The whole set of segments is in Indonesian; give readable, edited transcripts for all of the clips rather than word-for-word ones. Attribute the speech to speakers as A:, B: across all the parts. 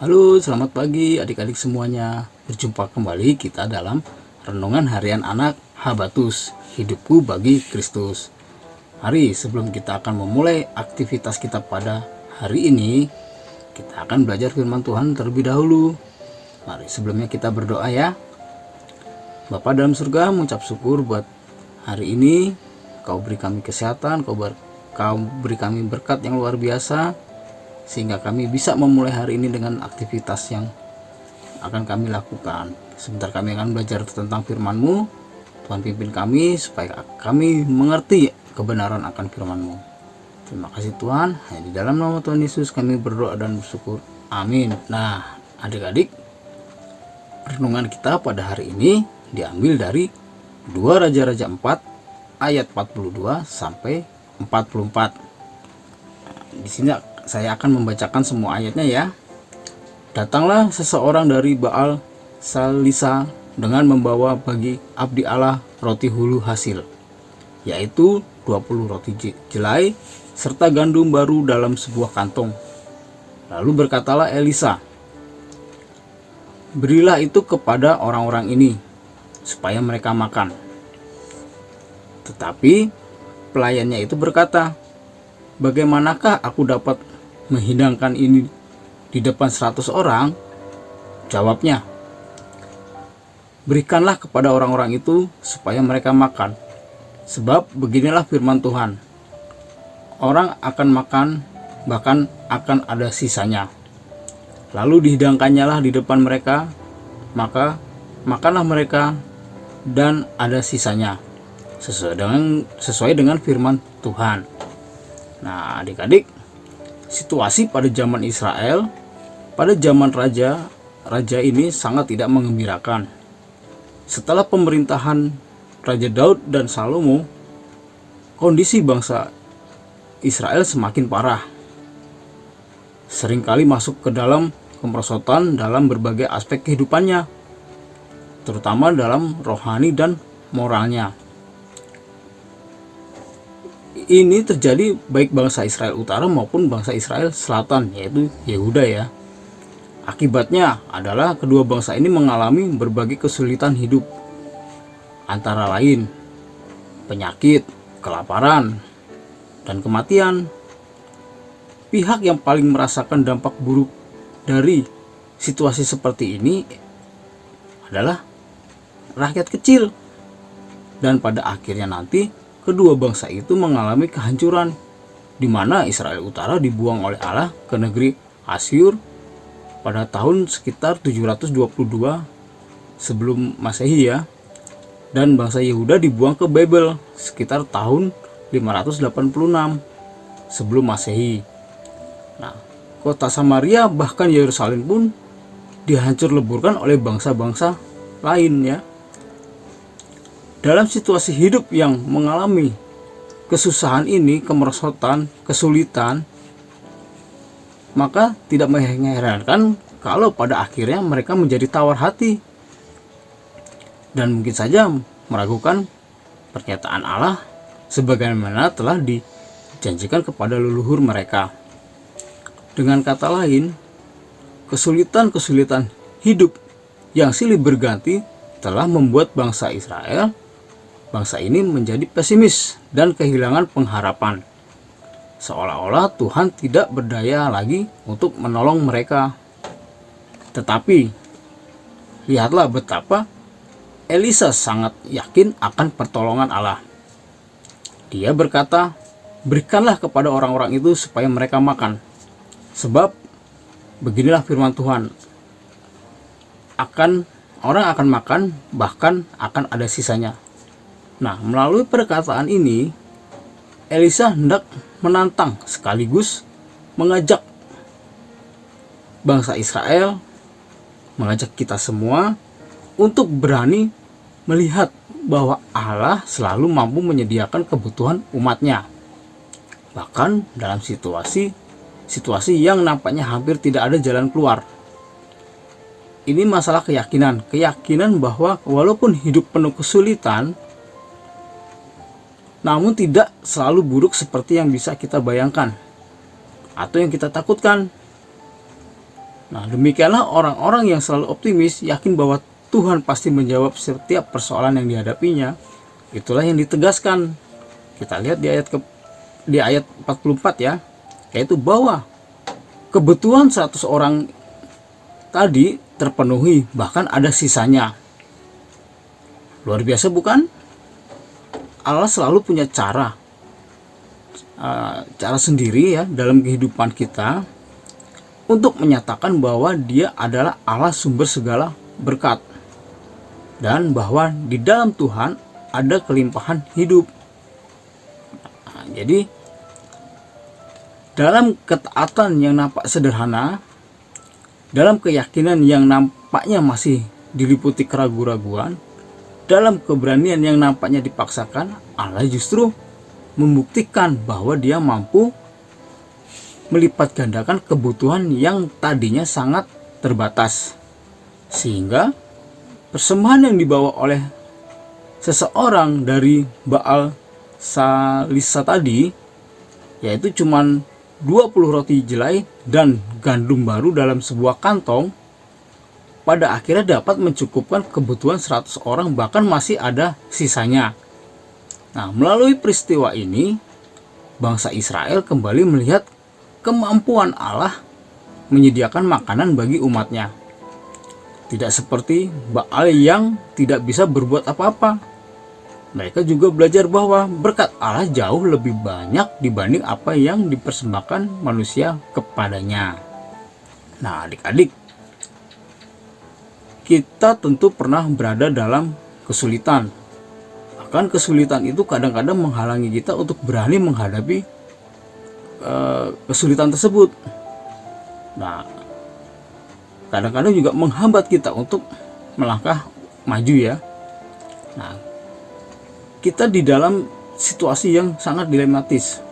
A: Halo, selamat pagi adik-adik semuanya. Berjumpa kembali kita dalam Renungan Harian Anak Habatus, Hidupku bagi Kristus. Hari sebelum kita akan memulai aktivitas kita pada hari ini, kita akan belajar firman Tuhan terlebih dahulu. Mari sebelumnya kita berdoa ya. Bapa dalam surga, mengucap syukur buat hari ini. Kau beri kami kesehatan, Kau beri kami berkat yang luar biasa, sehingga kami bisa memulai hari ini dengan aktivitas yang akan kami lakukan. Sebentar kami akan belajar tentang firman-Mu. Tuhan pimpin kami supaya kami mengerti kebenaran akan firman-Mu. Terima kasih Tuhan. Hanya di dalam nama Tuhan Yesus kami berdoa dan bersyukur. Amin. Nah, adik-adik, renungan kita pada hari ini diambil dari 2 Raja-Raja 4 ayat 42 sampai 44. Di sini saya akan membacakan semua ayatnya ya. Datanglah seseorang dari Baal Salisa dengan membawa bagi abdi Allah roti hulu hasil, yaitu 20 roti jelai serta gandum baru dalam sebuah kantong. Lalu berkatalah Elisa, berilah itu kepada orang-orang ini supaya mereka makan. Tetapi pelayannya itu berkata, bagaimanakah aku dapat menghidangkan ini di depan 100 orang? Jawabnya, berikanlah kepada orang-orang itu supaya mereka makan. Sebab beginilah firman Tuhan, orang akan makan, bahkan akan ada sisanya. Lalu dihidangkannya lah di depan mereka, maka makanlah mereka dan ada sisanya, sesuai dengan firman Tuhan. Nah, adik-adik, situasi pada zaman Israel, pada zaman raja ini sangat tidak mengembirakan. Setelah pemerintahan Raja Daud dan Salomo, kondisi bangsa Israel semakin parah. Seringkali masuk ke dalam kemerosotan dalam berbagai aspek kehidupannya, terutama dalam rohani dan moralnya. Ini terjadi baik bangsa Israel Utara maupun bangsa Israel Selatan, yaitu Yehuda ya. Akibatnya adalah kedua bangsa ini mengalami berbagai kesulitan hidup, antara lain penyakit, kelaparan, dan kematian. Pihak yang paling merasakan dampak buruk dari situasi seperti ini adalah rakyat kecil, dan pada akhirnya nanti kedua bangsa itu mengalami kehancuran, di mana Israel Utara dibuang oleh Allah ke negeri Asyur pada tahun sekitar 722 sebelum Masehi ya, dan bangsa Yehuda dibuang ke Babel sekitar tahun 586 sebelum Masehi. Nah, kota Samaria bahkan Yerusalem pun dihancur leburkan oleh bangsa-bangsa lain ya. Dalam situasi hidup yang mengalami kesusahan ini, kemerosotan, kesulitan, maka tidak mengherankan kalau pada akhirnya mereka menjadi tawar hati dan mungkin saja meragukan pernyataan Allah sebagaimana telah dijanjikan kepada leluhur mereka. Dengan kata lain, kesulitan-kesulitan hidup yang silih berganti telah membuat bangsa ini menjadi pesimis dan kehilangan pengharapan, seolah-olah Tuhan tidak berdaya lagi untuk menolong mereka. Tetapi lihatlah betapa Elisa sangat yakin akan pertolongan Allah. Dia berkata, berikanlah kepada orang-orang itu supaya mereka makan. Sebab beginilah firman Tuhan, orang akan makan, bahkan akan ada sisanya. Nah, melalui perkataan ini, Elisa hendak menantang sekaligus mengajak bangsa Israel, mengajak kita semua untuk berani melihat bahwa Allah selalu mampu menyediakan kebutuhan umatnya. Bahkan dalam situasi yang nampaknya hampir tidak ada jalan keluar. Ini masalah keyakinan bahwa walaupun hidup penuh kesulitan, namun tidak selalu buruk seperti yang bisa kita bayangkan atau yang kita takutkan. Nah, demikianlah orang-orang yang selalu optimis, yakin bahwa Tuhan pasti menjawab setiap persoalan yang dihadapinya. Itulah yang ditegaskan. Kita lihat di ayat 44 ya, yaitu bahwa kebutuhan 100 orang tadi terpenuhi, bahkan ada sisanya. Luar biasa bukan? Allah selalu punya cara sendiri ya dalam kehidupan kita untuk menyatakan bahwa Dia adalah Allah sumber segala berkat, dan bahwa di dalam Tuhan ada kelimpahan hidup. Nah, jadi dalam ketaatan yang nampak sederhana, dalam keyakinan yang nampaknya masih diliputi keraguan-raguan, dalam keberanian yang nampaknya dipaksakan, Allah justru membuktikan bahwa Dia mampu melipat gandakan kebutuhan yang tadinya sangat terbatas. Sehingga persembahan yang dibawa oleh seseorang dari Baal Salisa tadi, yaitu cuman 20 roti jelai dan gandum baru dalam sebuah kantong, pada akhirnya dapat mencukupkan kebutuhan 100 orang, bahkan masih ada sisanya. Nah, melalui peristiwa ini, bangsa Israel kembali melihat kemampuan Allah menyediakan makanan bagi umatnya. Tidak seperti Baal yang tidak bisa berbuat apa-apa. Mereka juga belajar bahwa berkat Allah jauh lebih banyak dibanding apa yang dipersembahkan manusia kepadanya. Nah, adik-adik, kita tentu pernah berada dalam kesulitan. Bahkan kesulitan itu kadang-kadang menghalangi kita untuk berani menghadapi kesulitan tersebut. Nah, kadang-kadang juga menghambat kita untuk melangkah maju ya. Nah, kita di dalam situasi yang sangat dilematis.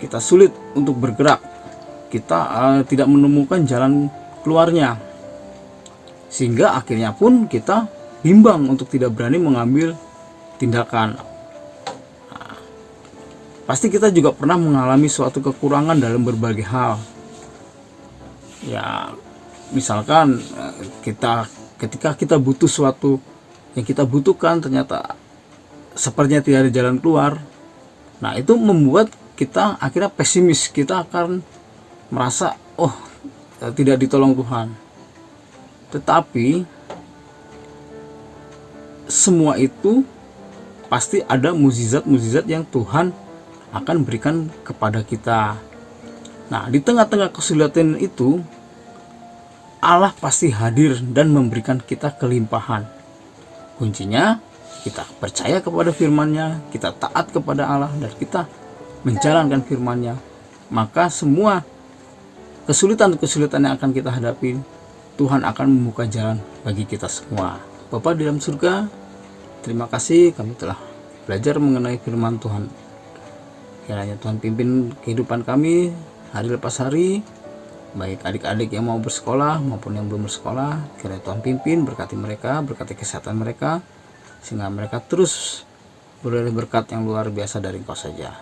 A: Kita sulit untuk bergerak. Kita tidak menemukan jalan keluarnya. Sehingga akhirnya pun kita bimbang untuk tidak berani mengambil tindakan. Pasti kita juga pernah mengalami suatu kekurangan dalam berbagai hal. Ya, misalkan ketika kita butuh suatu yang kita butuhkan ternyata sepertinya tidak ada jalan keluar. Nah, itu membuat kita akhirnya pesimis. Kita akan merasa, tidak ditolong Tuhan. Tetapi semua itu pasti ada mukjizat-mukjizat yang Tuhan akan berikan kepada kita. Nah, di tengah-tengah kesulitan itu, Allah pasti hadir dan memberikan kita kelimpahan. Kuncinya, kita percaya kepada firman-Nya, kita taat kepada Allah, dan kita menjalankan firman-Nya. Maka semua kesulitan-kesulitan yang akan kita hadapi, Tuhan akan membuka jalan bagi kita semua. Bapa di dalam surga, terima kasih kami telah belajar mengenai firman Tuhan. Kiranya Tuhan pimpin kehidupan kami hari lepas hari, baik adik-adik yang mau bersekolah maupun yang belum bersekolah. Kiranya Tuhan pimpin, berkati mereka, berkati kesehatan mereka, sehingga mereka terus beroleh berkat yang luar biasa dari Engkau saja.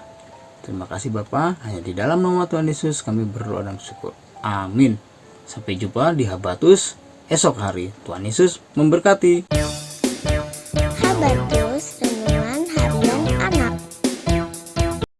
A: Terima kasih Bapa, hanya di dalam nama Tuhan Yesus kami berdoa dan bersyukur. Amin. Sampai jumpa di Habatus esok hari. Tuhan Yesus memberkati.
B: Habatus.